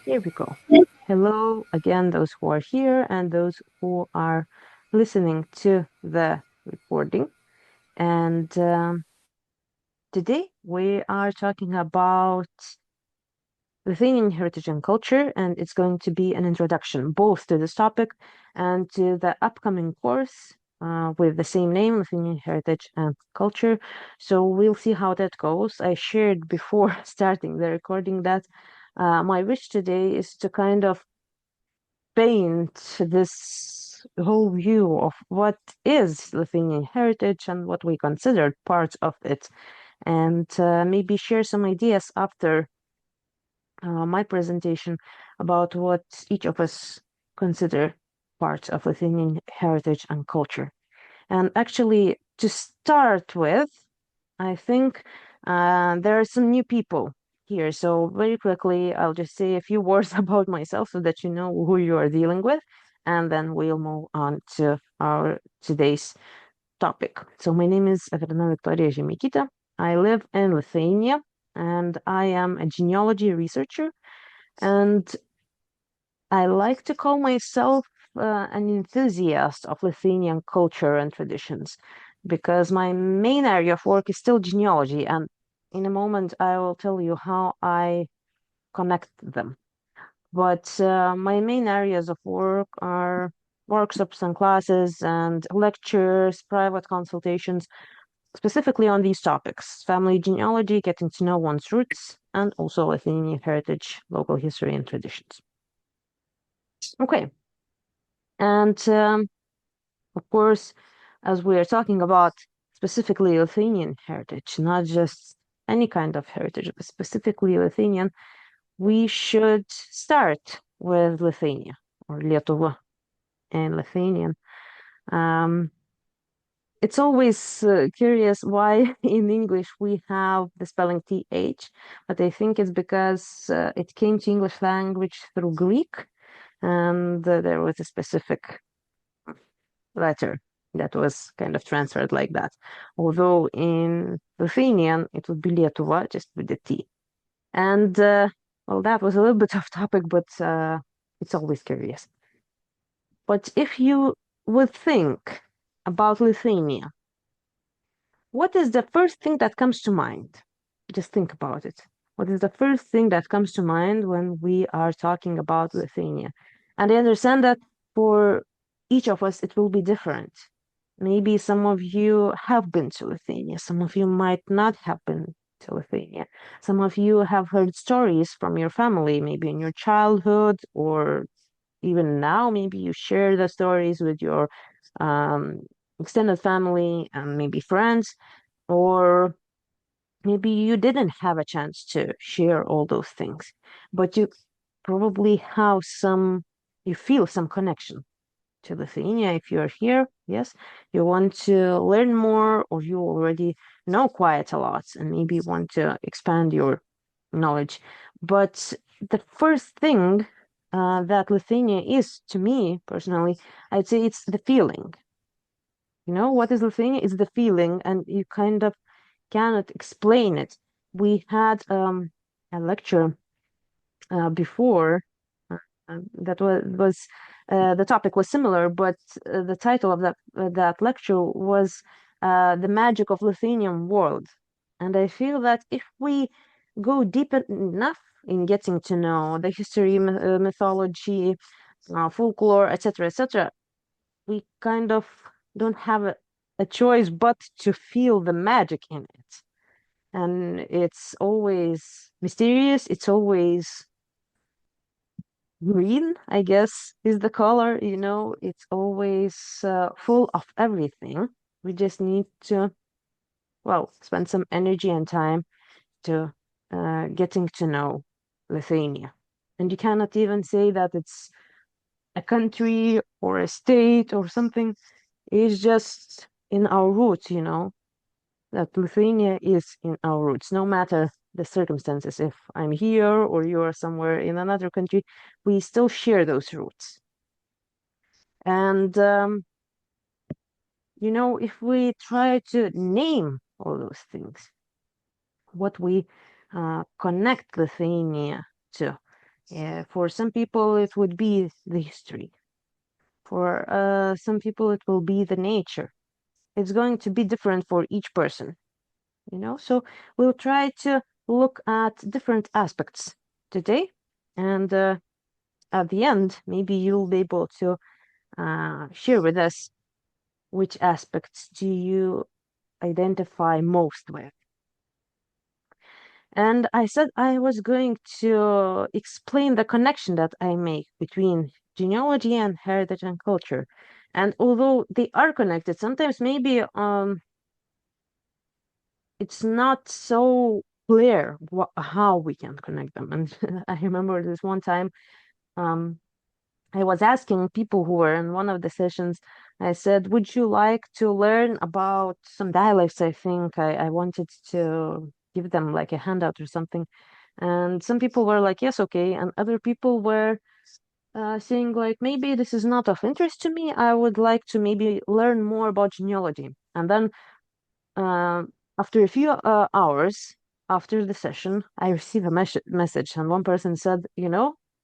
Here we go. Hello again, those who are here and those who are listening to the recording. And today we are talking about Lithuanian heritage and culture, and it's going to be an introduction both to this topic and to the upcoming course with the same name, Lithuanian heritage and culture. So we'll see how that goes. I shared before starting the recording that my wish today is to kind of paint this whole view of what is Lithuanian heritage and what we consider part of it, and maybe share some ideas after my presentation about what each of us consider part of Lithuanian heritage and culture. And actually, to start with, I think there are some new people here. So very quickly, I'll just say a few words about myself so that you know who you are dealing with, and then we'll move on to our today's topic. So my name is Evelina Viktorija Žemeikytė. I live in Lithuania, and I am a genealogy researcher, and I like to call myself an enthusiast of Lithuanian culture and traditions because my main area of work is still genealogy, and in a moment I will tell you how I connect them. But my main areas of work are workshops and classes and lectures, private consultations, specifically on these topics: family genealogy, getting to know one's roots, and also Lithuanian heritage, local history, and traditions. Okay. And of course, as we are talking about specifically Lithuanian heritage, not just any kind of heritage, but specifically Lithuanian, we should start with Lithuania or Lietuva in Lithuanian. Um, it's always curious why in English we have the spelling TH, but I think it's because it came to English language through Greek, and there was a specific letter that was kind of transferred like that. Although in Lithuanian, it would be Lietuva, just with the T. And well, that was a little bit off topic, but it's always curious. But if you would think about Lithuania, what is the first thing that comes to mind? Just think about it. What is the first thing that comes to mind when we are talking about Lithuania? And I understand that for each of us, it will be different. Maybe some of you have been to Lithuania, some of you might not have been to Lithuania. Some of you have heard stories from your family, maybe in your childhood or even now. Maybe you share the stories with your um, extended family and maybe friends, or maybe you didn't have a chance to share all those things, but you probably have you feel some connection to Lithuania if you're here. Yes, you want to learn more, or you already know quite a lot and maybe want to expand your knowledge. But the first thing that Lithuania is to me personally, I'd say it's the feeling. You know, what is Lithuania? It's the feeling, and you kind of cannot explain it. We had a lecture before that was the topic was similar, but the title of that lecture was "The Magic of Lithuanian World," and I feel that if we go deep enough in getting to know the history, mythology, folklore, etc., we kind of don't have a choice but to feel the magic in it. And it's always mysterious. It's always green, I guess, is the color, you know. It's always full of everything. We just need to, well, spend some energy and time to getting to know Lithuania. And you cannot even say that it's a country or a state or something. It's just in our roots, you know, that Lithuania is in our roots, no matter the circumstances. If I'm here or you are somewhere in another country, we still share those roots. And, you know, if we try to name all those things, what we connect Lithuania to, For some people, it would be the history. For some people, it will be the nature. It's going to be different for each person, So we'll try to look at different aspects today. And at the end, maybe you'll be able to share with us which aspects do you identify most with. And I said I was going to explain the connection that I make between genealogy and heritage and culture. And although they are connected, sometimes maybe it's not so clear how we can connect them. And I remember this one time um, I was asking people who were in one of the sessions, I said, would you like to learn about some dialects? I think I wanted to give them like a handout or something. And some people were like, yes, okay. And other people were saying like, maybe this is not of interest to me. I would like to maybe learn more about genealogy. And then uh, after a few hours after the session, I received a message, and one person said,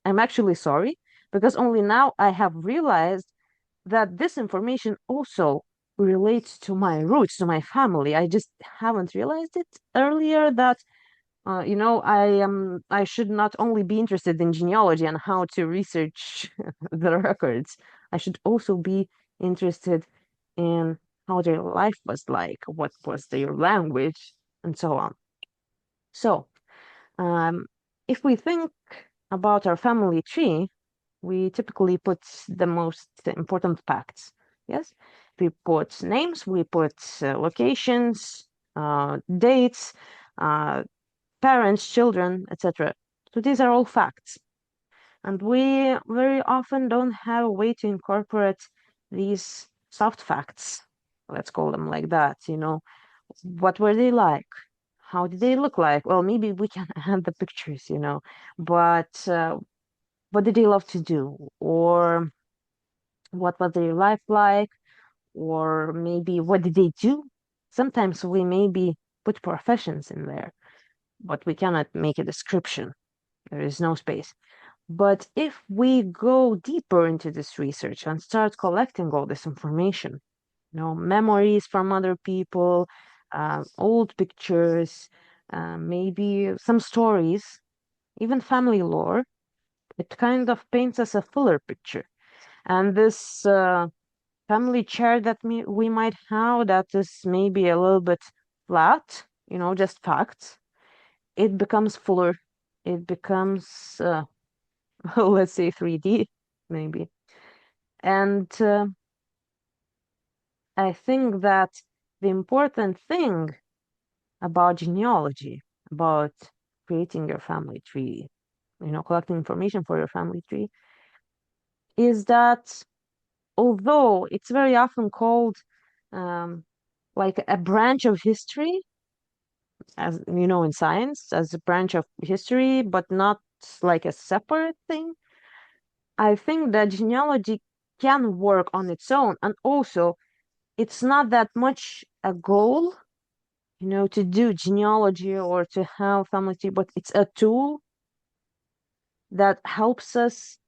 I'm actually sorry because only now I have realized that this information also relates to my roots, to my family. I just haven't realized it earlier that I should not only be interested in genealogy and how to research the records. I should also be interested in how their life was like, what was their language, and so on. So, um, if we think about our family tree, we typically put the most important facts. Yes, we put names, we put locations, dates, uh, parents, children, etc. So these are all facts. And we very often don't have a way to incorporate these soft facts. Let's call them like that, What were they like? How did they look like? Well, maybe we can add the pictures, but what did they love to do? Or what was their life like? Or maybe what did they do? Sometimes we maybe put professions in there, but we cannot make a description. There is no space. But if we go deeper into this research and start collecting all this information, memories from other people, old pictures, maybe some stories, even family lore, it kind of paints us a fuller picture. And this family chart that we might have that is maybe a little bit flat, just facts, it becomes fuller. It becomes let's say 3D, maybe. And I think that the important thing about genealogy, about creating your family tree, collecting information for your family tree, is that although it's very often called um, like a branch of history, as in science, as a branch of history, but not like a separate thing, I think that genealogy can work on its own. And also, it's not that much a goal, to do genealogy or to have family tree, but it's a tool that helps us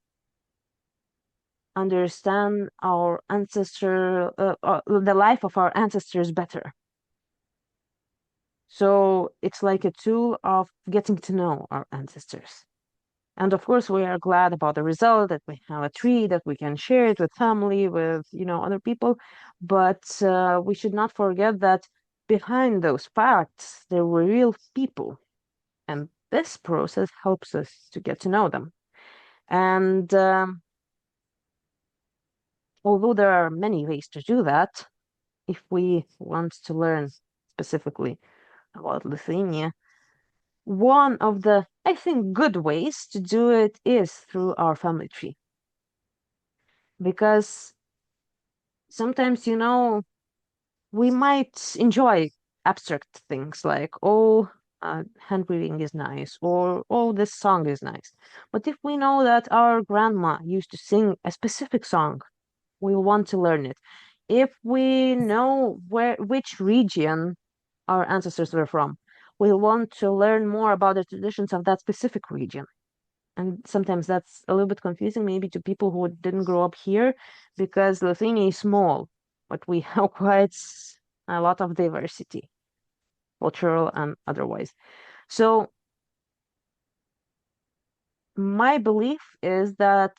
understand our the life of our ancestors better. So it's like a tool of getting to know our ancestors. And of course, we are glad about the result that we have a tree that we can share it with family, with other people. But we should not forget that behind those facts, there were real people, and this process helps us to get to know them. And although there are many ways to do that, if we want to learn specifically about Lithuania, one of the, I think, good ways to do it is through our family tree. Because sometimes, we might enjoy abstract things like, oh, handwriting is nice, or oh, this song is nice. But if we know that our grandma used to sing a specific song, we'll want to learn it. If we know which region our ancestors were from, we'll want to learn more about the traditions of that specific region. and sometimes that's a little bit confusing maybe to people who didn't grow up here, because Lithuania is small, but we have quite a lot of diversity, cultural and otherwise. So my belief is that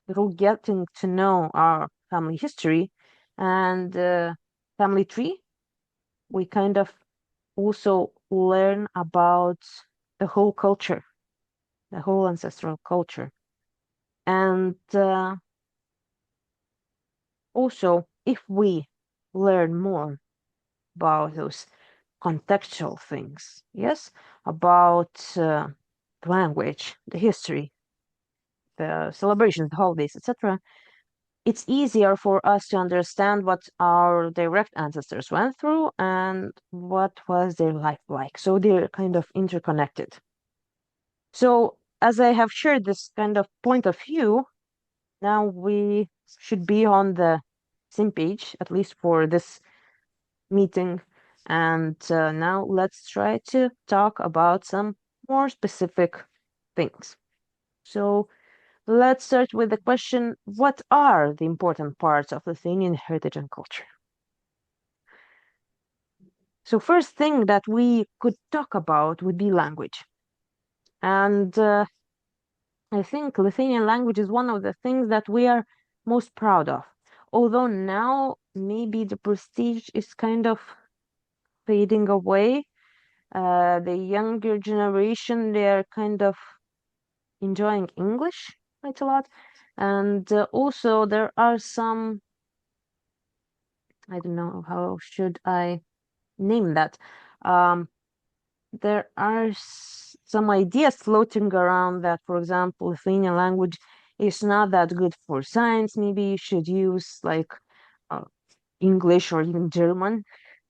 through getting to know our family history and family tree, we kind of also learn about the whole culture, the whole ancestral culture. And also, if we learn more about those contextual things, yes, about the language, the history, the celebrations, the holidays, etc., it's easier for us to understand what our direct ancestors went through and what was their life like. So they're kind of interconnected. So as I have shared this kind of point of view, now we should be on the same page, at least for this meeting. And now let's try to talk about some more specific things. So let's start with the question, what are the important parts of Lithuanian heritage and culture? So first thing that we could talk about would be language. And I think Lithuanian language is one of the things that we are most proud of. Although now maybe the prestige is kind of fading away. The younger generation, they're kind of enjoying English quite a lot. And also there are some, I don't know, how should I name that? Um, there are some ideas floating around that, for example, Lithuanian language is not that good for science. Maybe you should use like uh, English or even German,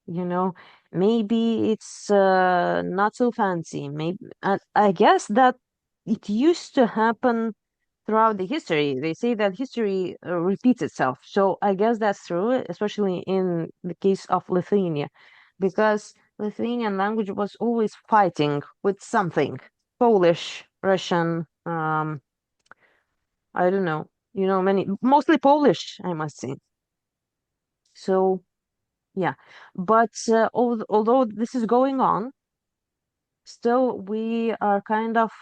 you know. Maybe it's not so fancy. Maybe I guess that it used to happen throughout the history. They say that history repeats itself. So I guess that's true, especially in the case of Lithuania, because Lithuanian language was always fighting with something. Polish, Russian, I don't know, many, mostly Polish, I must say. So yeah, but although this is going on, still we are kind of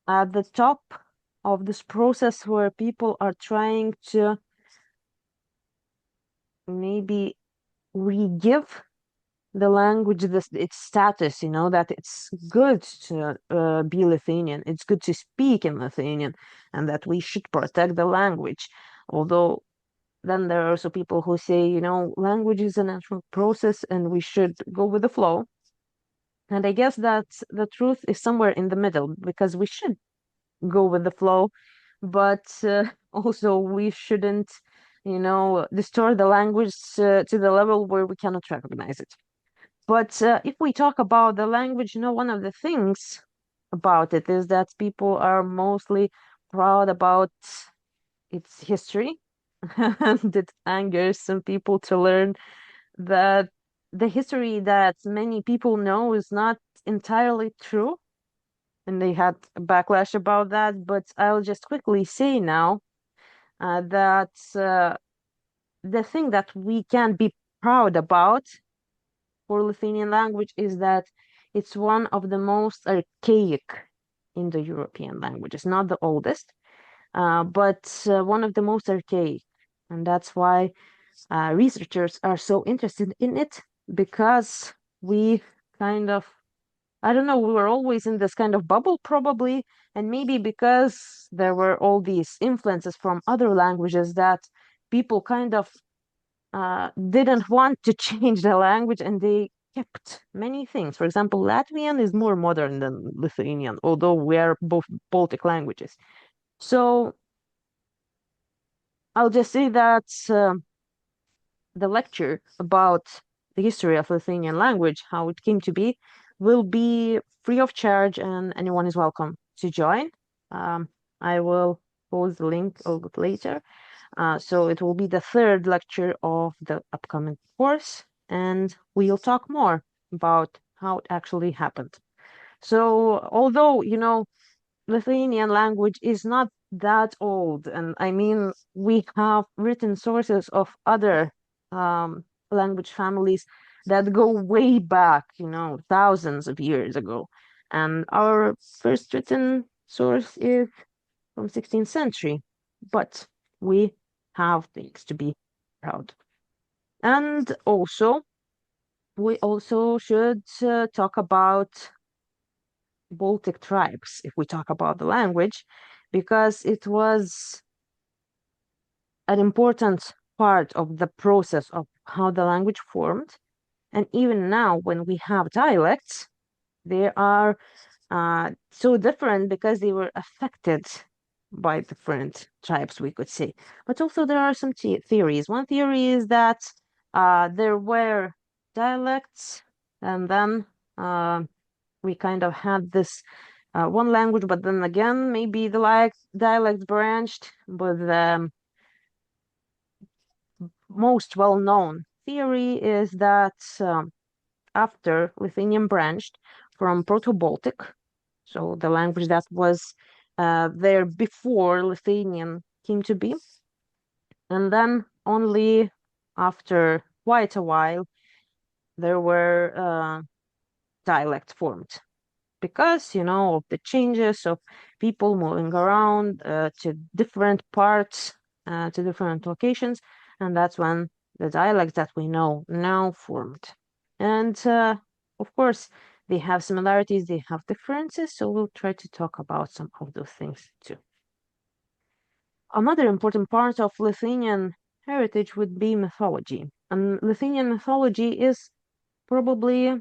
at the top of this process where people are trying to maybe re-give the language its status, that it's good to be Lithuanian, it's good to speak in Lithuanian, and that we should protect the language. Although then there are also people who say, language is a natural process and we should go with the flow. And I guess that the truth is somewhere in the middle, because we should go with the flow, but also we shouldn't, distort the language to the level where we cannot recognize it. But if we talk about the language, one of the things about it is that people are mostly proud about its history. And it angers some people to learn that the history that many people know is not entirely true. And they had a backlash about that. But I'll just quickly say now that the thing that we can be proud about for Lithuanian language is that it's one of the most archaic Indo-European languages, not the oldest, but one of the most archaic. And that's why researchers are so interested in it, because we kind of, I don't know, we were always in this kind of bubble probably, and maybe because there were all these influences from other languages that people kind of didn't want to change the language, and they kept many things. For example, Latvian is more modern than Lithuanian, although we are both Baltic languages. So I'll just say that the lecture about the history of Lithuanian language, how it came to be, will be free of charge, and anyone is welcome to join. I will post the link a little bit later. So it will be the third lecture of the upcoming course, and we'll talk more about how it actually happened. So although, Lithuanian language is not that old, and I mean, we have written sources of other language families that go way back, thousands of years ago. And our first written source is from 16th century, but we have things to be proud. And also, we also should talk about Baltic tribes if we talk about the language, because it was an important part of the process of how the language formed. And even now, when we have dialects, they are so different because they were affected by different tribes, we could say. But also, there are some theories. One theory is that there were dialects, and then we kind of had this one language, but then again, maybe the dialects branched. But the most well-known theory is that after Lithuanian branched from Proto-Baltic, so the language that was there before Lithuanian came to be, and then only after quite a while there were dialects formed because, of the changes of people moving around to different parts, to different locations, and that's when the dialects that we know now formed. And of course, they have similarities, they have differences, so we'll try to talk about some of those things too. Another important part of Lithuanian heritage would be mythology. And Lithuanian mythology is probably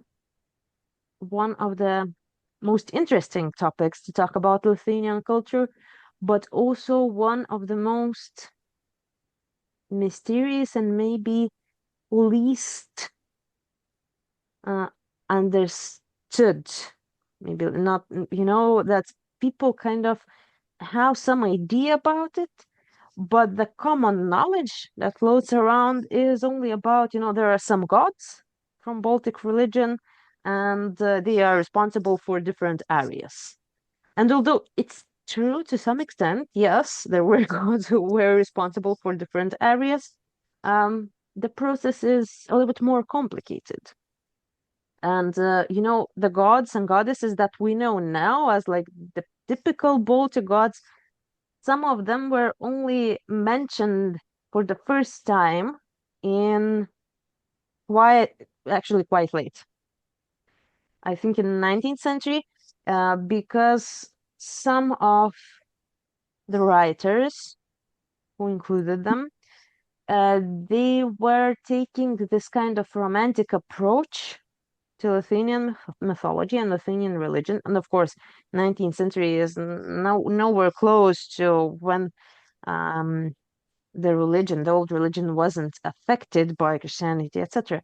one of the most interesting topics to talk about Lithuanian culture, but also one of the most mysterious and maybe least understood. Maybe not, that people kind of have some idea about it, but the common knowledge that floats around is only about, there are some gods from Baltic religion, and they are responsible for different areas. And although it's true to some extent, yes, there were gods who were responsible for different areas, the process is a little bit more complicated. And, the gods and goddesses that we know now as like the typical Baltic gods, some of them were only mentioned for the first time in quite late. I think in the 19th century, because some of the writers who included them, they were taking this kind of romantic approach to Lithuanian mythology and Lithuanian religion. And of course, 19th century is nowhere close to when the old religion wasn't affected by Christianity, etc.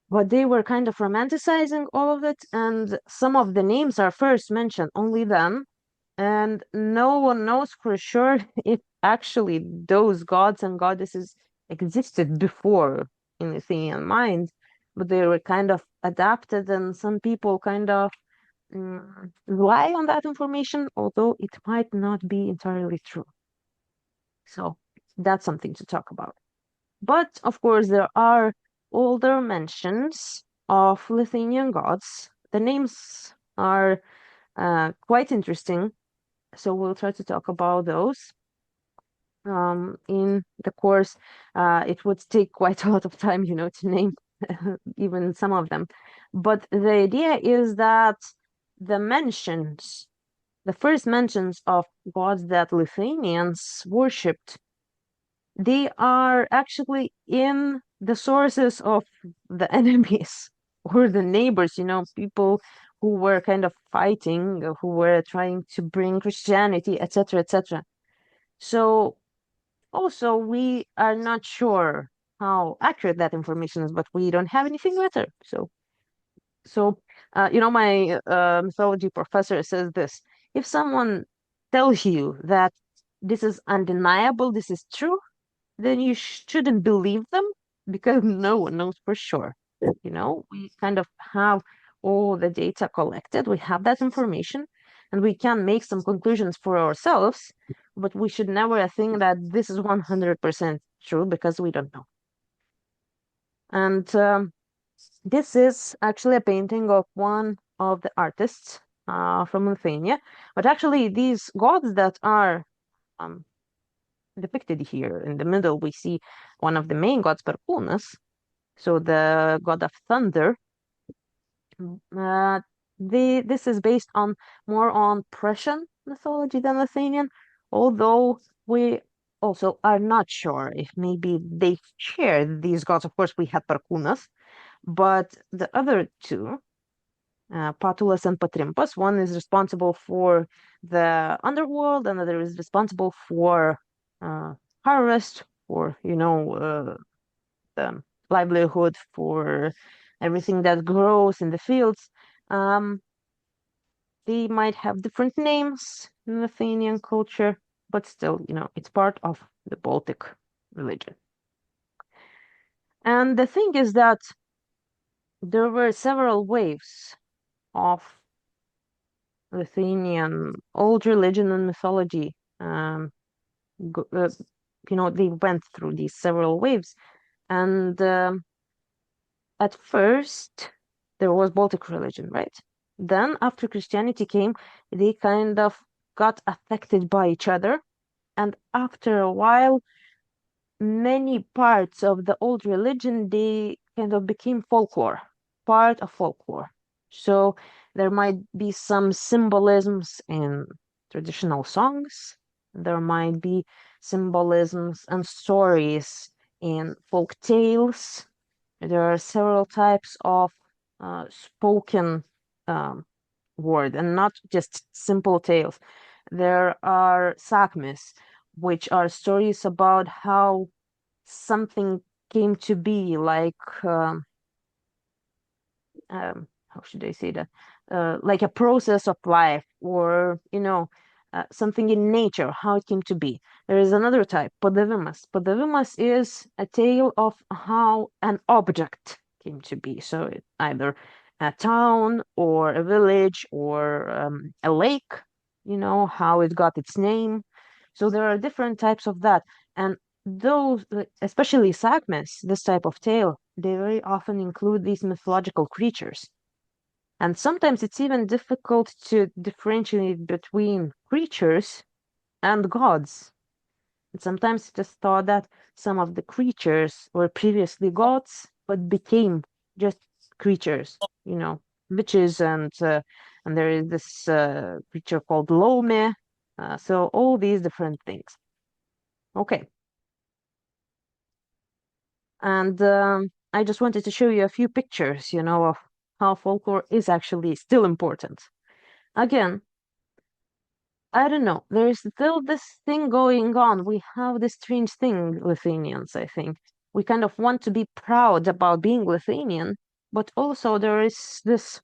But they were kind of romanticizing all of it, and some of the names are first mentioned only then, and no one knows for sure if actually those gods and goddesses existed before in the Athenian mind, but they were kind of adapted, and some people kind of rely on that information, although it might not be entirely true. So that's something to talk about. But of course, there are older mentions of Lithuanian gods. The names are quite interesting, so we'll try to talk about those. In the course, it would take quite a lot of time, to name even some of them. But the idea is that the first mentions of gods that Lithuanians worshipped, they are actually in the sources of the enemies or the neighbors, people who were kind of fighting, who were trying to bring Christianity, etc., etc. So also, we are not sure how accurate that information is, but we don't have anything better. My mythology professor says this: if someone tells you that this is undeniable, this is true, then you shouldn't believe them because no one knows for sure. We kind of have all the data collected, we have that information, and we can make some conclusions for ourselves, but we should never think that this is 100% true because we don't know. And this is actually a painting of one of the artists from Lithuania, but actually these gods that are depicted here in the middle, we see one of the main gods, Perkūnas, so the god of thunder. This is based on more on Prussian mythology than Lethanian, although we also are not sure if maybe they share these gods. Of course, we had Perkūnas, but the other two, Patulas and Patrimpas, one is responsible for the underworld, another is responsible for harvest, for the livelihood, for everything that grows in the fields. They might have different names in Lithuanian culture, but still, it's part of the Baltic religion. And the thing is that there were several waves of Lithuanian old religion and mythology. They went through these several waves. And at first, there was Baltic religion, right? Then, after Christianity came, they kind of got affected by each other. And after a while, many parts of the old religion, they kind of became folklore, part of folklore. So there might be some symbolisms in traditional songs. There might be symbolisms and stories in folk tales. There are several types of spoken word and not just simple tales. There are sakmis, which are stories about how something came to be, like how should I say that? Like a process of life, or something in nature, how it came to be. There is another type, padavimas. Padavimas is a tale of how an object came to be. So either a town or a village or a lake, how it got its name. So there are different types of that. And those, especially sagmes, this type of tale, they very often include these mythological creatures. And sometimes it's even difficult to differentiate between creatures and gods. And sometimes it is thought that some of the creatures were previously gods, but became just creatures, witches, and there is this creature called Lome. So all these different things. Okay. And I just wanted to show you a few pictures, of how folklore is actually still important. Again, I don't know, there is still this thing going on. We have this strange thing, Lithuanians, I think. We kind of want to be proud about being Lithuanian, but also there is this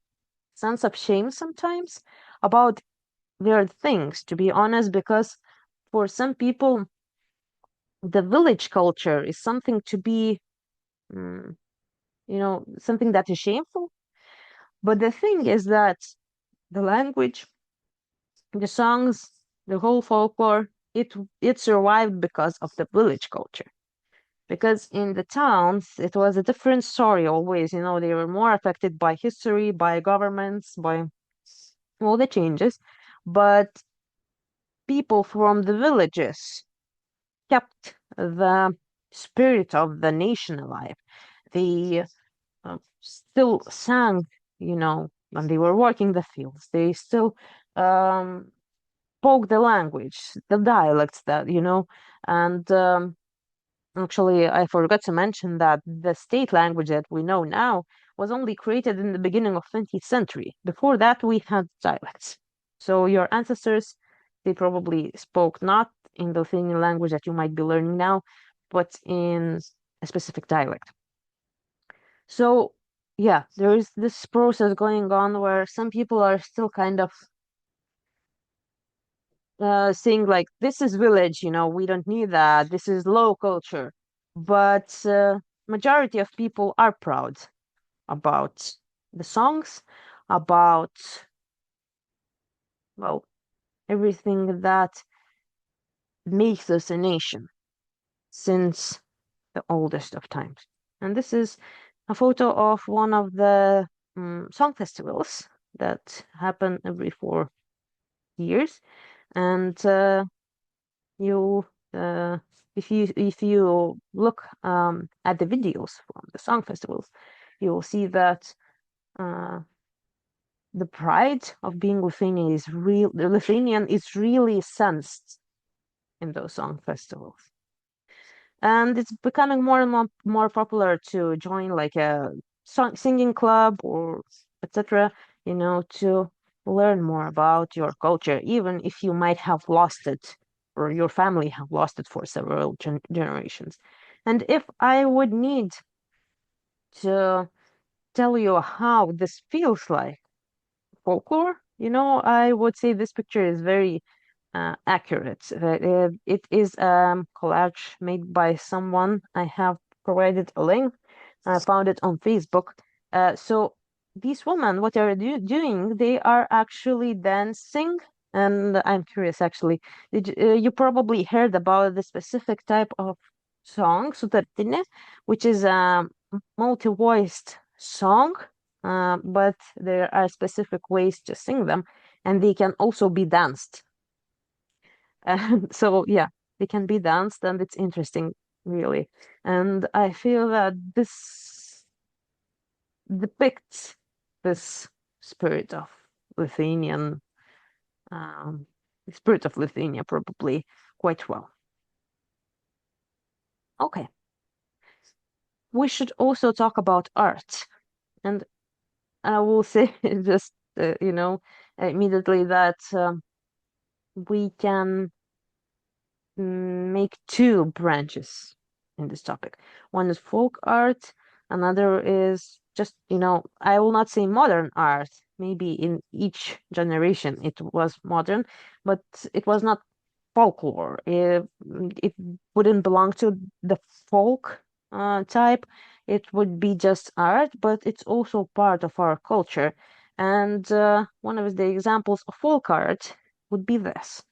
sense of shame sometimes about weird things, to be honest, because for some people, the village culture is something to be, something that is shameful. But the thing is that the language, the songs, the whole folklore, it survived because of the village culture. Because in the towns, it was a different story always. They were more affected by history, by governments, by all the changes. But people from the villages kept the spirit of the nation alive. They still sang, when they were working the fields. They still spoke the language, the dialects that, and actually, I forgot to mention that the state language that we know now was only created in the beginning of 20th century. Before that, we had dialects. So your ancestors, they probably spoke not in the Lithuanian language that you might be learning now, but in a specific dialect. So yeah, there is this process going on where some people are still kind of saying like, this is village, we don't need that, this is low culture. But majority of people are proud about the songs, about, well, everything that makes us a nation since the oldest of times. And this is a photo of one of the song festivals that happen every 4 years. And you if you look at the videos from the song festivals, you will see that the pride of being Lithuanian is real. The Lithuanian is really sensed in those song festivals, and it's becoming more and more popular to join like a singing club or etc. To learn more about your culture, even if you might have lost it or your family have lost it for several generations. And if I would need to tell you how this feels like folklore, I would say this picture is very accurate. It is a collage made by someone. I have provided a link. I found it on Facebook. So these women, what are doing? They are actually dancing. And I'm curious, actually, you probably heard about the specific type of song, sutartinė, which is a multi-voiced song, but there are specific ways to sing them, and they can also be danced. And so, yeah, they can be danced, and it's interesting, really. And I feel that this depicts this spirit of Lithuanian, um, the spirit of Lithuania probably quite well. Okay, we should also talk about art. And I will say just, immediately that we can make two branches in this topic. One is folk art, another is just, I will not say modern art. Maybe in each generation it was modern, but it was not folklore. It wouldn't belong to the folk type. It would be just art, but it's also part of our culture. And one of the examples of folk art would be this,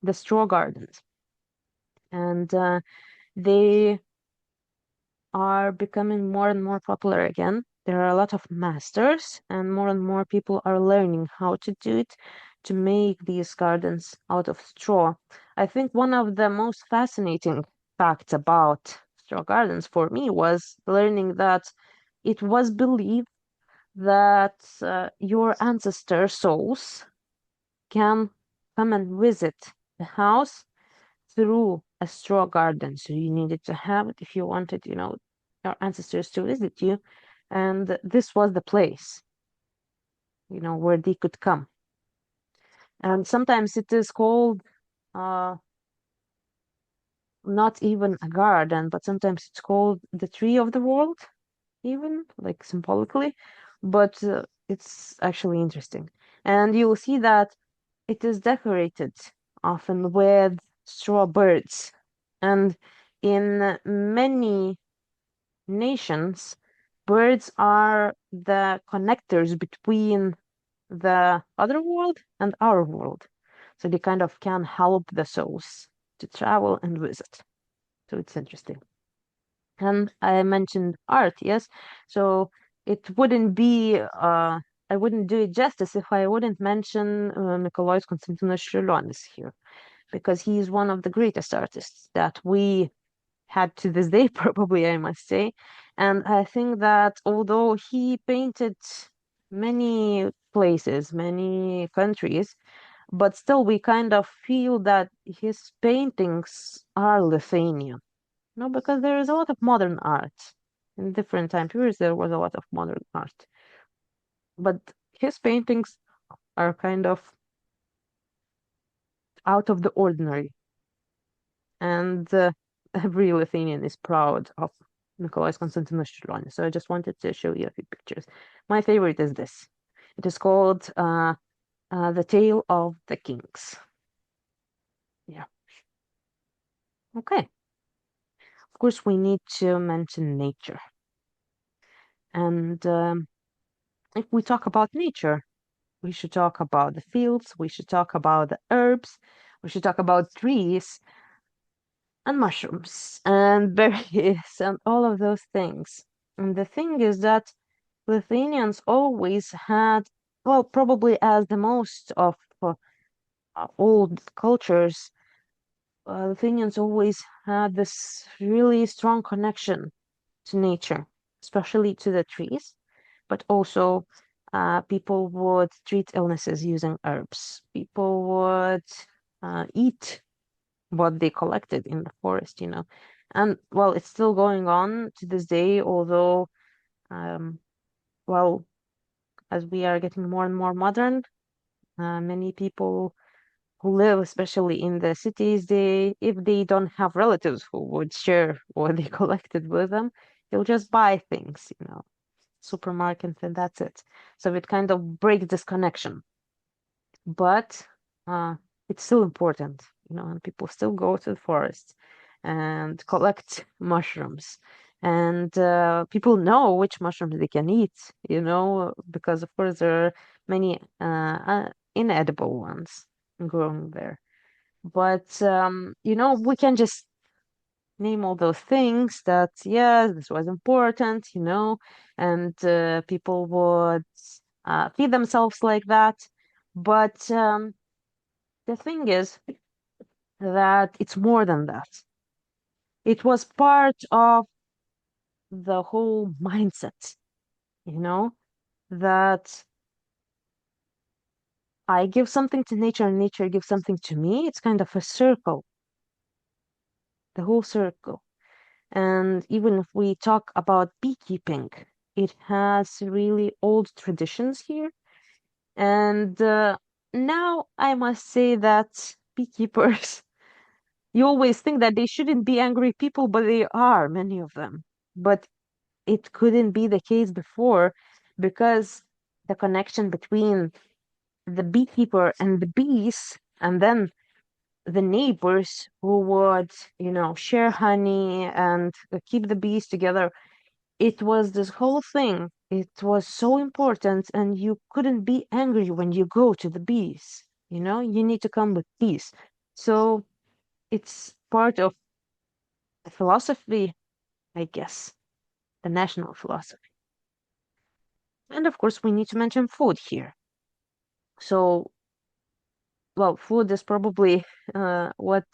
the straw gardens. And they are becoming more and more popular again. There are a lot of masters, and more people are learning how to do it, to make these gardens out of straw. I think one of the most fascinating facts about straw gardens for me was learning that it was believed that your ancestor souls can come and visit the house through a straw garden. So you needed to have it if you wanted, your ancestors to visit you. And this was the place, where they could come. And sometimes it is called not even a garden, but sometimes it's called the tree of the world, even like symbolically. But it's actually interesting. And you'll see that it is decorated often with straw birds. And in many nations, birds are the connectors between the other world and our world. So they kind of can help the souls to travel and visit. So it's interesting. And I mentioned art, yes. So it wouldn't be, I wouldn't do it justice if I wouldn't mention Mikalojus Konstantinas Čiurlionis here, because he is one of the greatest artists that we had to this day, probably, I must say. And I think that although he painted many places, many countries, but still we kind of feel that his paintings are Lithuanian. No, because there is a lot of modern art. In different time periods, there was a lot of modern art. But his paintings are kind of out of the ordinary. And every Lithuanian is proud of Mykolaitis Konstantinas Čiurlionis. So I just wanted to show you a few pictures. My favorite is this. It is called The Tale of the Kings. Yeah. Okay. Of course, we need to mention nature. And if we talk about nature, we should talk about the fields, we should talk about the herbs, we should talk about trees and mushrooms and berries and all of those things. And the thing is that Lithuanians always had, well, probably as the most of old cultures, Lithuanians always had this really strong connection to nature, especially to the trees, but also people would treat illnesses using herbs. People would eat what they collected in the forest, you know. And well, it's still going on to this day, although, um, well, as we are getting more and more modern, many people who live, especially in the cities, if they don't have relatives who would share what they collected with them, they'll just buy things, you know, supermarkets, and that's it. So it kind of breaks this connection. But uh, it's still important, you know, and people still go to the forest and collect mushrooms. And people know which mushrooms they can eat, you know, because of course there are many inedible ones growing there. But you know, we can just name all those things that, yes, this was important, you know, and people would feed themselves like that. But the thing is that it's more than that. It was part of the whole mindset, you know, that I give something to nature and nature gives something to me. It's kind of a circle, the whole circle. And even if we talk about beekeeping, it has really old traditions here. And now I must say that beekeepers, you always think that they shouldn't be angry people, but they are, many of them. But it couldn't be the case before because the connection between the beekeeper and the bees, and then the neighbors who would, you know, share honey and keep the bees together. It was this whole thing. It was so important, and you couldn't be angry when you go to the bees. You know, you need to come with peace. So it's part of the philosophy, I guess, the national philosophy. And of course, we need to mention food here. So, well, food is probably what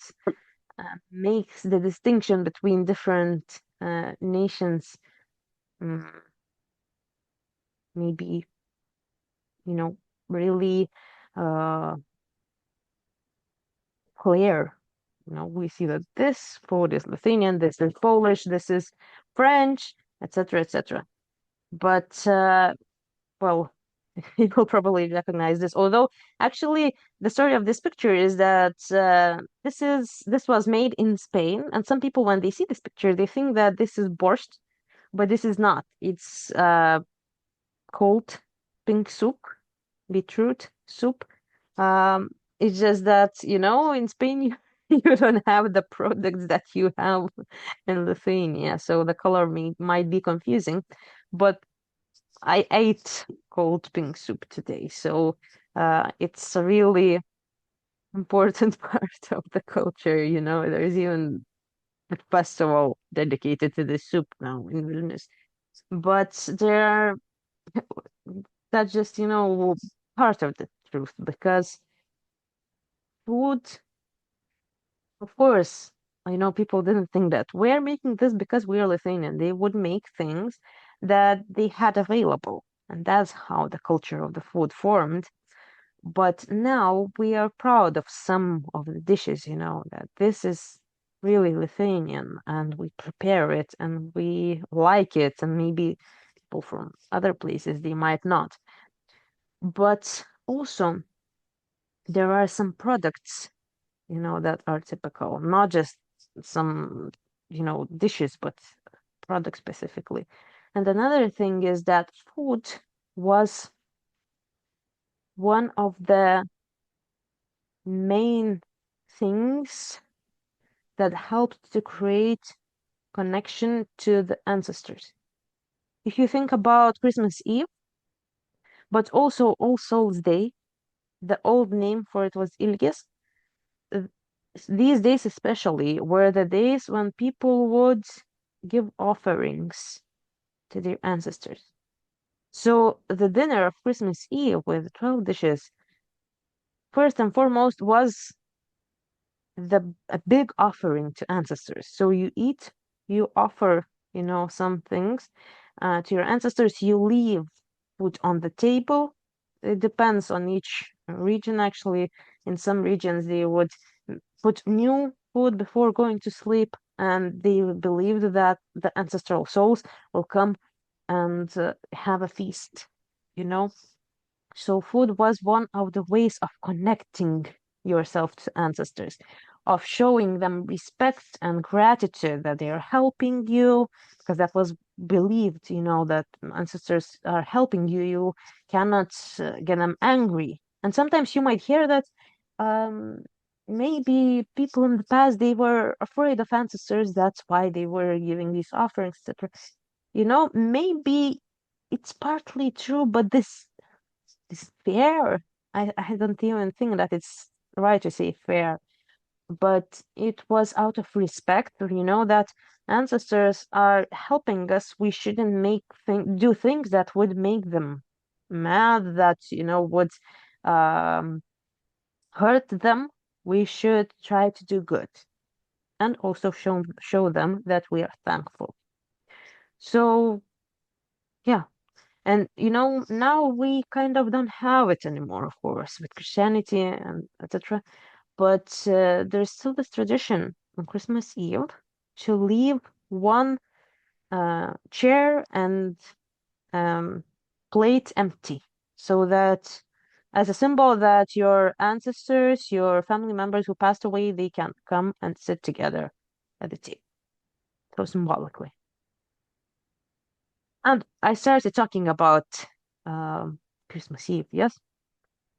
makes the distinction between different nations, mm, maybe, you know, really uh, clear. You know, we see that this food is Lithuanian, this is Polish, this is French, etc., etc. But well, you will probably recognize this. Although, actually, the story of this picture is that this was made in Spain, and some people, when they see this picture, they think that this is borscht, but this is not. It's cold pink soup, beetroot soup. Um, it's just that, you know, in Spain you, you don't have the products that you have in Lithuania, so the color might be confusing. But I ate cold pink soup today, so it's a really important part of the culture, you know. There's even a festival dedicated to the soup now in Vilnius. But that's just, you know, part of the truth because food, of course, I know people didn't think that we're making this because we're Lithuanian. They would make things that they had available, and that's how the culture of the food formed. But now we are proud of some of the dishes, you know, that this is really Lithuanian and we prepare it and we like it, and maybe people from other places they might not. But also, there are some products, you know, that are typical, not just some, you know, dishes, but products specifically. And another thing is that food was one of the main things that helped to create connection to the ancestors. If you think about Christmas Eve, but also All Souls Day. The old name for it was Ilges. Uh, These days, especially, were the days when people would give offerings to their ancestors. So the dinner of Christmas Eve with 12 dishes, first and foremost, was a big offering to ancestors. So you eat, you offer, some things to your ancestors. You leave food on the table. It depends on each region, actually. In some regions, they would put new food before going to sleep, and they believed that the ancestral souls will come and have a feast, you know. So food was one of the ways of connecting yourself to ancestors, of showing them respect and gratitude that they are helping you, because that was believed, that ancestors are helping you. You cannot get them angry. And sometimes you might hear that um, maybe people in the past, they were afraid of ancestors. That's why they were giving these offerings, etc. Maybe it's partly true, but this fair. I don't even think that it's right to say fair, but it was out of respect, that ancestors are helping us. We shouldn't do things that would make them mad, that, would um, hurt them. We should try to do good and also show them that we are thankful. So, yeah. And now we kind of don't have it anymore, of course, with Christianity and etc. But there's still this tradition on Christmas Eve to leave one chair and um, plate empty, so that as a symbol that your ancestors, your family members who passed away, they can come and sit together at the table. So symbolically. And I started talking about Christmas Eve, yes?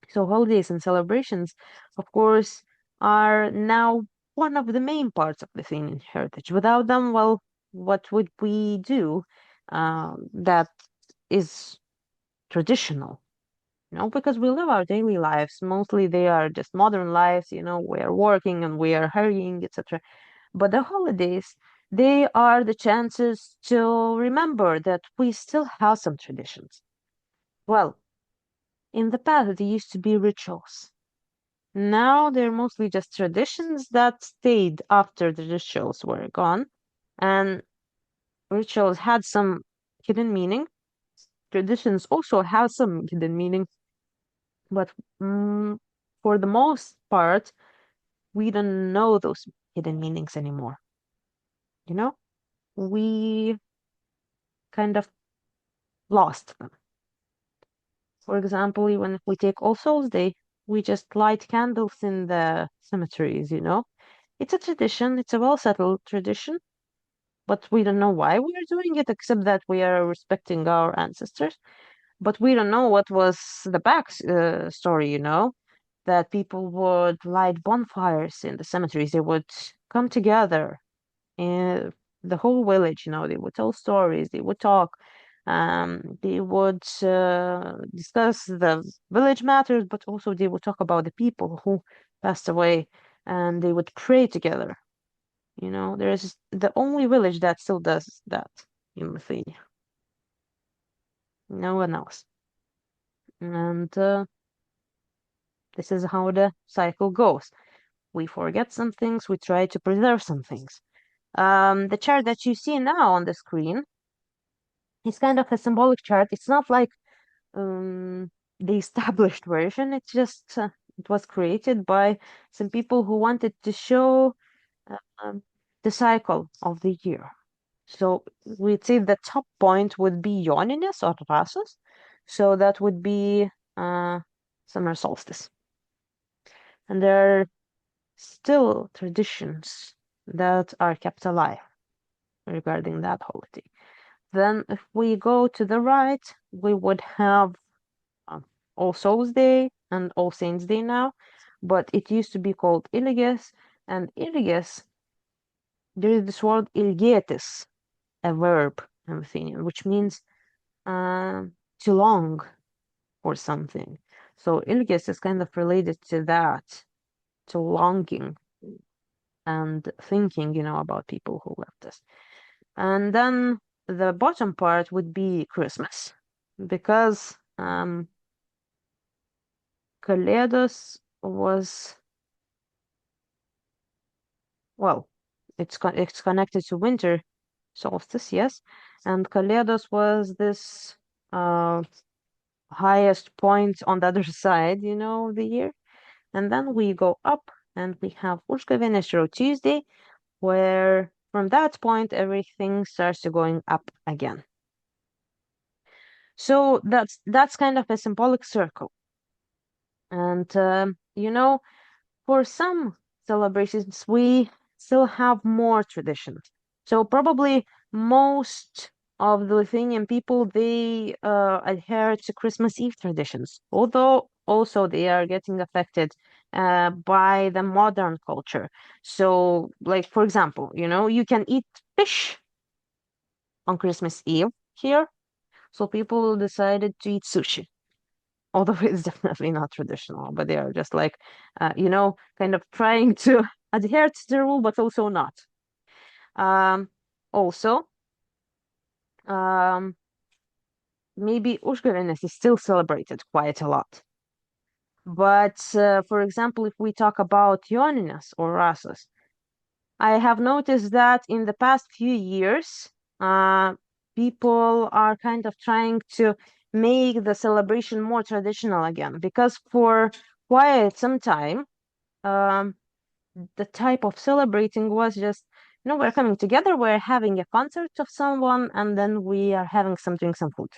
So holidays and celebrations, of course, are now one of the main parts of Lithuanian heritage. Without them, well, what would we do that is traditional? Because we live our daily lives. Mostly they are just modern lives, we are working and we are hurrying, etc. But the holidays, they are the chances to remember that we still have some traditions. Well, in the past, there used to be rituals. Now they're mostly just traditions that stayed after the rituals were gone. And rituals had some hidden meaning. Traditions also have some hidden meaning. But for the most part, we don't know those hidden meanings anymore. You know, we kind of lost them. For example, even if we take All Souls Day, we just light candles in the cemeteries. It's a tradition, it's a well settled tradition, but we don't know why we are doing it, except that we are respecting our ancestors. But we don't know what was the back story, that people would light bonfires in the cemeteries. They would come together in the whole village, they would tell stories, they would talk, they would discuss the village matters, but also they would talk about the people who passed away, and they would pray together. There is the only village that still does that in Lithuania. No one else. And this is how the cycle goes. We forget some things, we try to preserve some things. The chart that you see now on the screen is kind of a symbolic chart. It's not like the established version. It's just it was created by some people who wanted to show um, the cycle of the year. So we'd say the top point would be Joninės or Rasos. So that would be summer solstice. And there are still traditions that are kept alive regarding that holiday. Then if we go to the right, we would have All Souls Day and All Saints Day now, but it used to be called Ilges, and Ilges, there is this word ilgėtis, a verb in Lithuanian, which means to long for something. So Ilgis is kind of related to that, to longing and thinking, about people who left us. And then the bottom part would be Christmas, because Kalėdos was, well, it's connected to winter solstice, yes, and Kalėdos was this highest point on the other side, of the year, and then we go up and we have Užgavėnė, Shrove Tuesday, where from that point everything starts to going up again. So that's kind of a symbolic circle. And for some celebrations we still have more traditions. So probably most of the Lithuanian people, they adhere to Christmas Eve traditions, although also they are getting affected by the modern culture. So, like, for example, you can eat fish on Christmas Eve here. So people decided to eat sushi, although it's definitely not traditional, but they are just like, kind of trying to adhere to the rule, but also not. Also, maybe Užgavėnės is still celebrated quite a lot. But for example, if we talk about Jonines or Rasas, I have noticed that in the past few years, people are kind of trying to make the celebration more traditional again, because for quite some time, the type of celebrating was just, we're coming together, we're having a concert of someone, and then we are having some drinks and food.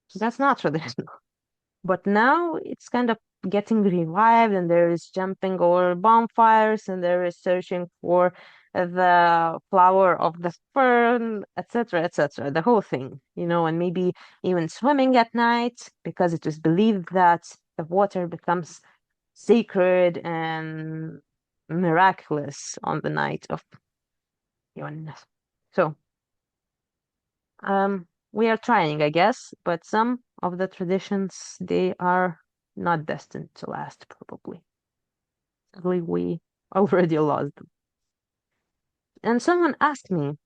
So that's not traditional. But now it's kind of getting revived, and there is jumping over bonfires, and there is searching for the flower of the fern, etc., the whole thing, and maybe even swimming at night, because it was believed that the water becomes sacred and miraculous on the night of Jonas. So, we are trying, I guess, but some of the traditions, they are not destined to last, probably. Sadly, we already lost them. And someone asked me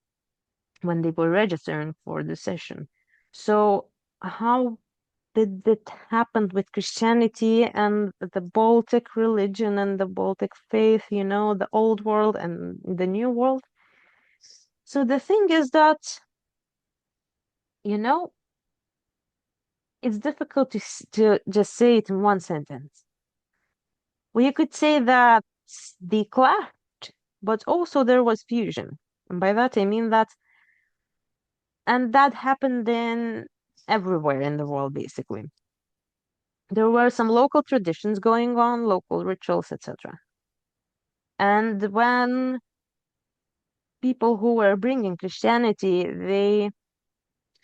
when they were registering for the session, so how did it happen with Christianity and the Baltic religion and the Baltic faith, the old world and the new world? So the thing is that, it's difficult to just say it in one sentence. We could say that they clashed, but also there was fusion. And by that I mean that, and that happened in everywhere in the world, basically. There were some local traditions going on, local rituals, etc. And when people who were bringing Christianity, they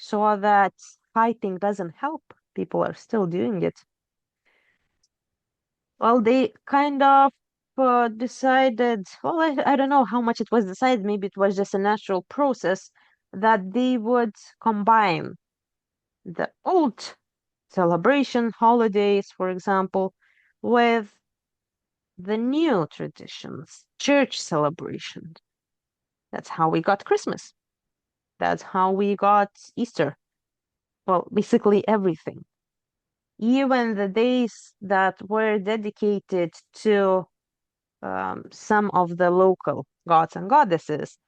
saw that fighting doesn't help, people are still doing it. Well, they kind of decided, well, I don't know how much it was decided, maybe it was just a natural process, that they would combine the old celebration holidays, for example, with the new traditions, church celebrations. That's how we got Christmas. That's how we got Easter. Well, basically everything. Even the days that were dedicated to some of the local gods and goddesses,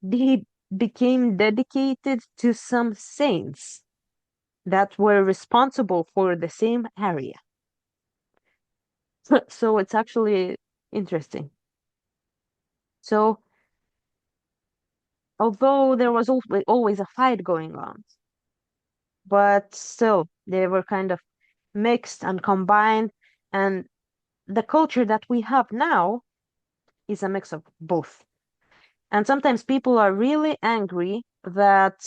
they became dedicated to some saints that were responsible for the same area. So it's actually interesting. So although there was always a fight going on, but still they were kind of mixed and combined, and the culture that we have now is a mix of both. And sometimes people are really angry that,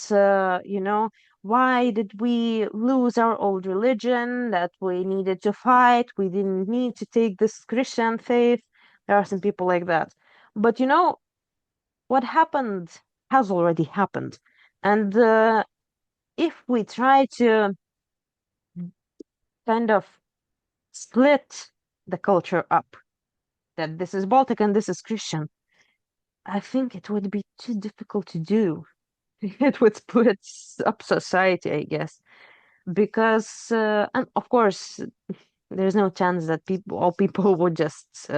why did we lose our old religion, that we needed to fight, we didn't need to take this Christian faith. There are some people like that. But what happened has already happened. And if we try to kind of split the culture up, that this is Baltic and this is Christian, I think it would be too difficult to do. It would split up society, I guess, because and of course there's no chance that all people would just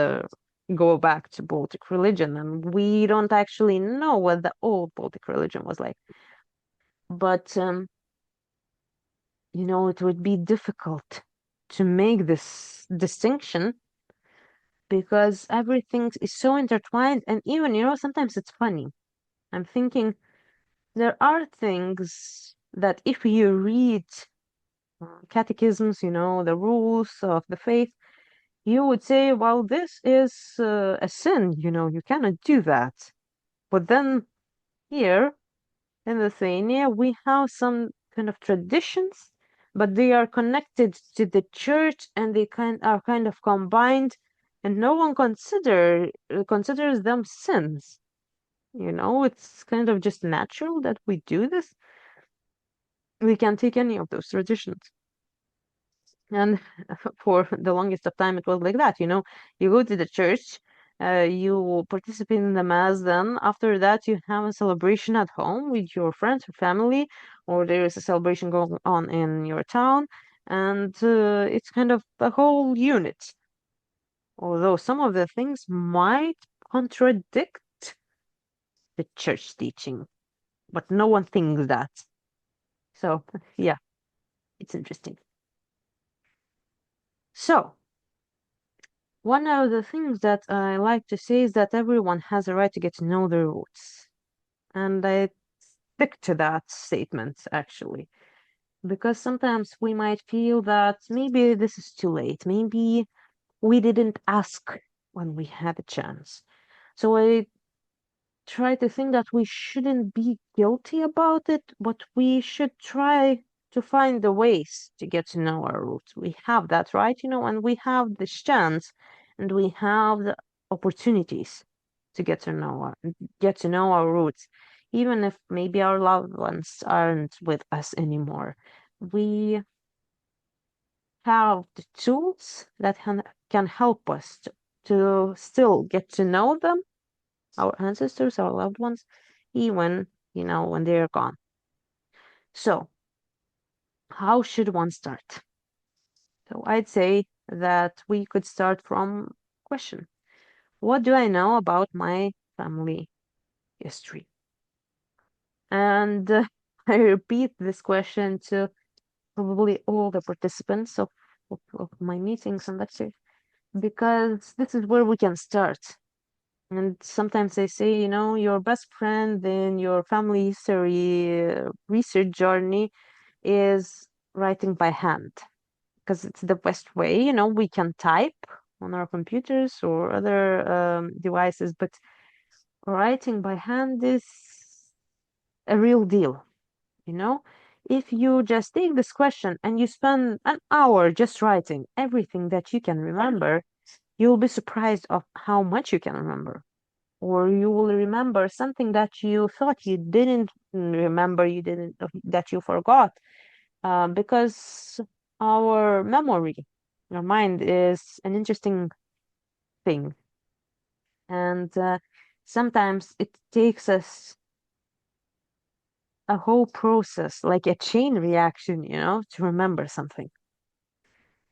go back to Baltic religion, and we don't actually know what the old Baltic religion was like. But it would be difficult to make this distinction because everything is so intertwined, and even sometimes it's funny. I'm thinking there are things that if you read catechisms, the rules of the faith, you would say, well, this is a sin, you cannot do that. But then here in Lithuania, we have some kind of traditions, but they are connected to the church and they are kind of combined, and no one considers them sins. It's kind of just natural that we do this. We can take any of those traditions. And for the longest of time, it was like that. You go to the church, you participate in the mass, then after that, you have a celebration at home with your friends or family, or there is a celebration going on in your town, and it's kind of a whole unit. Although some of the things might contradict the church teaching, but no one thinks that. So, yeah, it's interesting. So, one of the things that I like to say is that everyone has a right to get to know their roots. And I stick to that statement, actually, because sometimes we might feel that maybe this is too late. Maybe we didn't ask when we had a chance. So I try to think that we shouldn't be guilty about it, but we should try to find the ways to get to know our roots. We have that right, and we have the chance and we have the opportunities to get to know our roots, even if maybe our loved ones aren't with us anymore. We have the tools that can help us to still get to know them, our ancestors, our loved ones, even, when they're gone. So, how should one start? So, I'd say that we could start from question. What do I know about my family history? And I repeat this question to probably all the participants of my meetings and lectures, because this is where we can start. And sometimes they say, your best friend in your family history research journey is writing by hand, because it's the best way. We can type on our computers or other devices, but writing by hand is a real deal. If you just take this question and you spend an hour just writing everything that you can remember, you'll be surprised of how much you can remember. Or you will remember something that you thought you didn't remember, that you forgot, because our memory, our mind is an interesting thing, and sometimes it takes us a whole process, like a chain reaction, to remember something.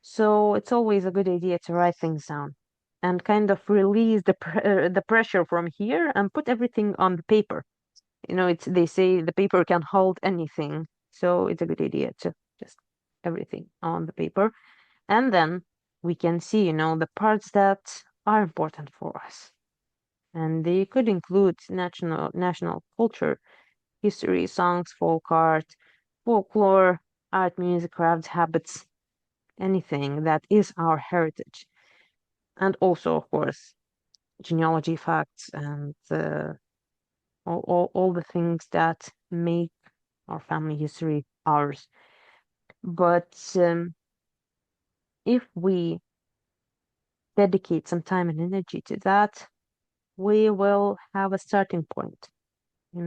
So it's always a good idea to write things down and kind of release the pressure from here and put everything on the paper. They say the paper can hold anything, so it's a good idea to just everything on the paper, and then we can see, the parts that are important for us, and they could include national culture, history, songs, folk art, folklore, art, music, crafts, habits, anything that is our heritage, and also, of course, genealogy facts and all the things that make our family history ours. But if we dedicate some time and energy to that, we will have a starting point. We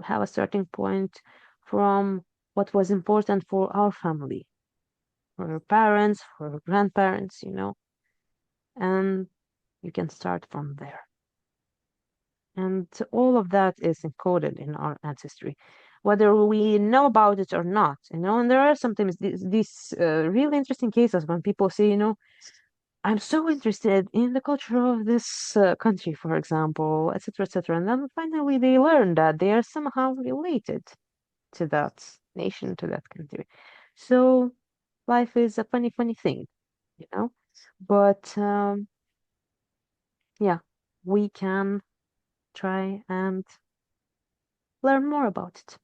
have a starting point from what was important for our family. for your parents, for your grandparents, and you can start from there. And all of that is encoded in our ancestry, whether we know about it or not, and there are sometimes these really interesting cases when people say, I'm so interested in the culture of this country, for example, etc., etc. And then finally they learn that they are somehow related to that nation, to that country. So life is a funny, funny thing, you know? But yeah, we can try and learn more about it.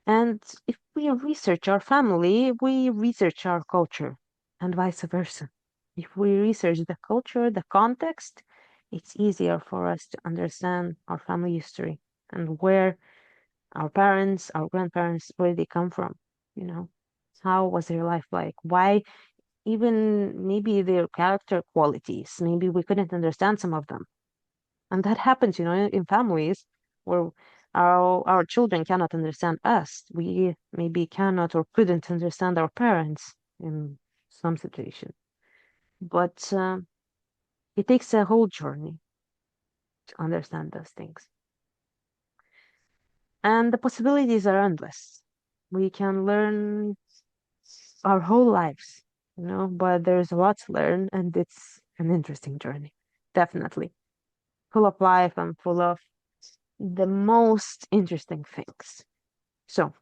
And if we research our family, we research our culture, and vice versa. If we research the culture, the context, it's easier for us to understand our family history and where our parents, our grandparents, where they come from, you know, how was their life like? Why, even maybe their character qualities, maybe we couldn't understand some of them. And that happens, in families where our children cannot understand us. We maybe cannot or couldn't understand our parents in some situation. But it takes a whole journey to understand those things. And the possibilities are endless. We can learn our whole lives, but there's a lot to learn, and it's an interesting journey, definitely. Full of life and full of the most interesting things. So,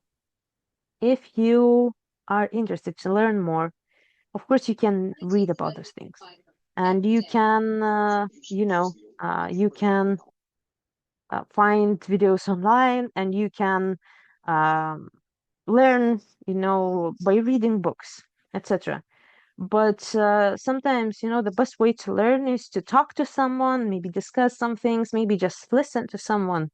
if you are interested to learn more, of course, you can read about those things, and you can, you can find videos online, and you can um, learn, by reading books, etc. But sometimes, the best way to learn is to talk to someone, maybe discuss some things, maybe just listen to someone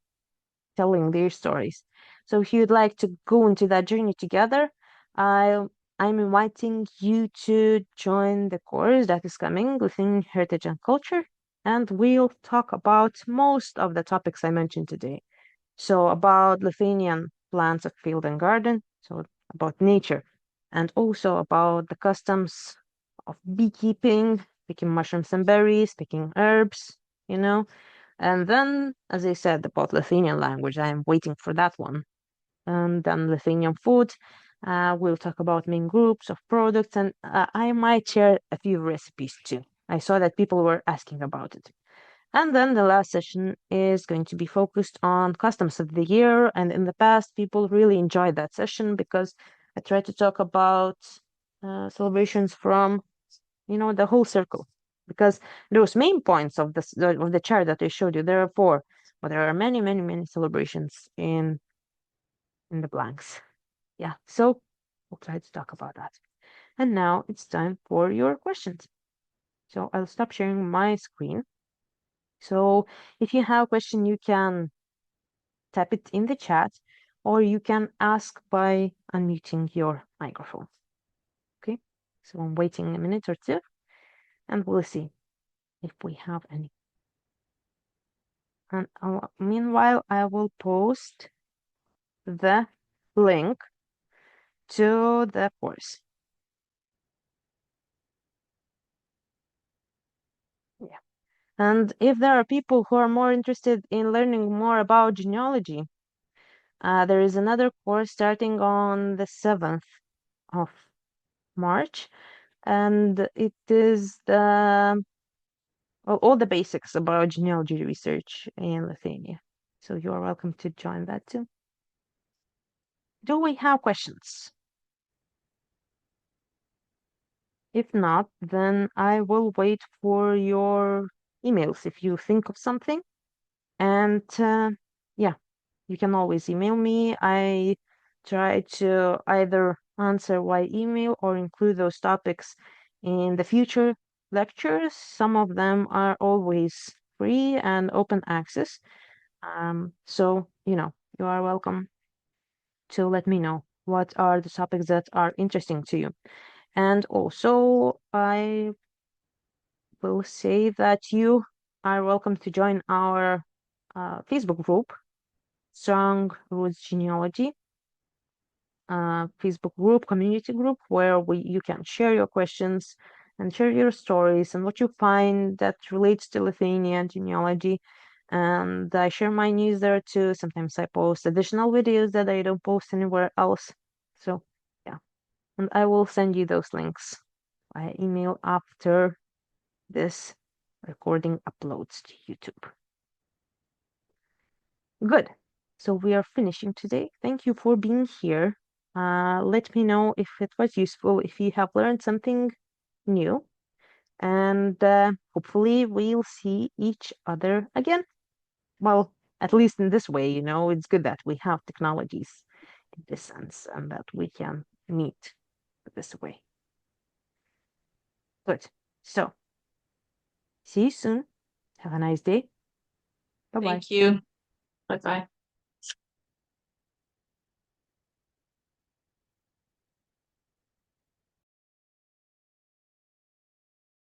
telling their stories. So if you'd like to go into that journey together, I I'm inviting you to join the course that is coming within Heritage and Culture, and we'll talk about most of the topics I mentioned today. So about Lithuanian plants of field and garden, so about nature, and also about the customs of beekeeping, picking mushrooms and berries, picking herbs, you know, and then, as I said, about Lithuanian language, I am waiting for that one. And then Lithuanian food. We'll talk about main groups of products, and I might share a few recipes too. I saw that people were asking about it. And then the last session is going to be focused on customs of the year. And in the past, people really enjoyed that session because I tried to talk about celebrations from the whole circle, because those main points of the chart that I showed you, there are four, but there are many, many, many celebrations in the blanks. Yeah, so we'll try to talk about that. And now it's time for your questions. So I'll stop sharing my screen. So if you have a question, you can type it in the chat, or you can ask by unmuting your microphone. Okay, so I'm waiting a minute or two, and we'll see if we have any. And meanwhile, I will post the link to the course. Yeah. And if there are people who are more interested in learning more about genealogy, there is another course starting on the 7th of March, and it is all the basics about genealogy research in Lithuania. So you are welcome to join that too. Do we have questions? If not, then I will wait for your emails if you think of something. And yeah, you can always email me. I try to either answer by email or include those topics in the future lectures. Some of them are always free and open access. So, you are welcome to let me know what are the topics that are interesting to you. And also, I will say that you are welcome to join our Facebook group, Strong Roots Genealogy. Facebook group, community group, where you can share your questions and share your stories and what you find that relates to Lithuanian genealogy. And I share my news there too. Sometimes I post additional videos that I don't post anywhere else. So yeah, and I will send you those links via email after this recording uploads to YouTube. Good. So we are finishing today. Thank you for being here. Let me know if it was useful, if you have learned something new, and hopefully we'll see each other again. Well, at least in this way, it's good that we have technologies in this sense and that we can meet this way. Good. So, see you soon. Have a nice day. Bye-bye. Thank you. Bye-bye.